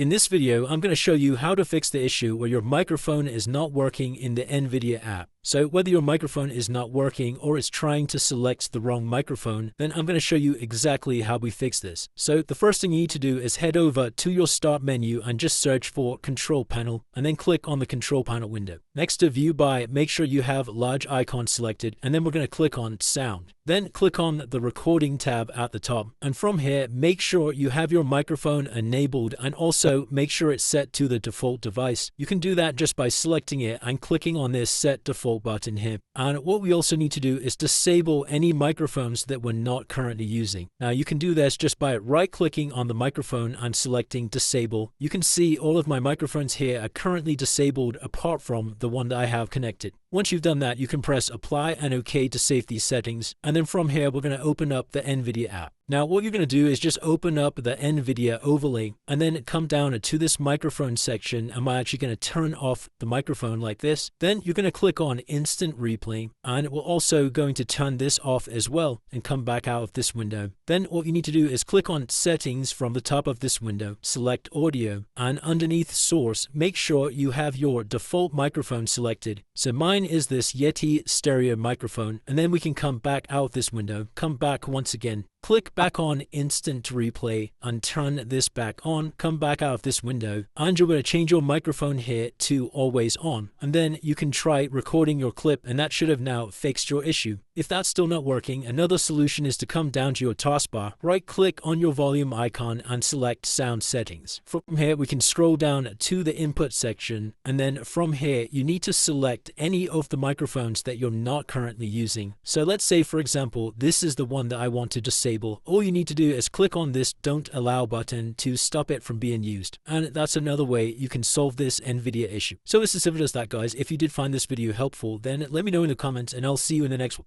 In this video, I'm going to show you how to fix the issue where your microphone is not working in the NVIDIA app. So whether your microphone is not working or it's trying to select the wrong microphone, then I'm going to show you exactly how we fix this. So the first thing you need to do is head over to your start menu and just search for Control Panel and then click on the Control Panel window. Next to View By, make sure you have large icon selected, and then we're going to click on Sound. Then click on the Recording tab at the top, and from here make sure you have your microphone enabled and also make sure it's set to the default device. You can do that just by selecting it and clicking on this Set Default button here. And what we also need to do is disable any microphones that we're not currently using. Now you can do this just by right-clicking on the microphone and selecting Disable. You can see all of my microphones here are currently disabled apart from the one that I have connected. Once you've done that, you can press Apply and OK to save these settings. And then from here, we're going to open up the NVIDIA app. Now, what you're going to do is just open up the NVIDIA overlay and then come down to this microphone section. And we're actually going to turn off the microphone like this. Then you're going to click on Instant Replay, and we're also going to turn this off as well and come back out of this window. Then what you need to do is click on Settings from the top of this window, select Audio, and underneath Source, make sure you have your default microphone selected. So mine is this Yeti stereo microphone, and then we can come back out of this window, come back once again. Click back on Instant Replay and turn this back on, come back out of this window, and you're going to change your microphone here to Always On. And then you can try recording your clip, and that should have now fixed your issue. If that's still not working, another solution is to come down to your taskbar, right-click on your volume icon and select Sound Settings. From here, we can scroll down to the Input section, and then from here, you need to select any of the microphones that you're not currently using. So let's say, for example, this is the one that I want to disable. All you need to do is click on this Don't Allow button to stop it from being used. And that's another way you can solve this NVIDIA issue. So it's as simple as that, guys. If you did find this video helpful, then let me know in the comments and I'll see you in the next one.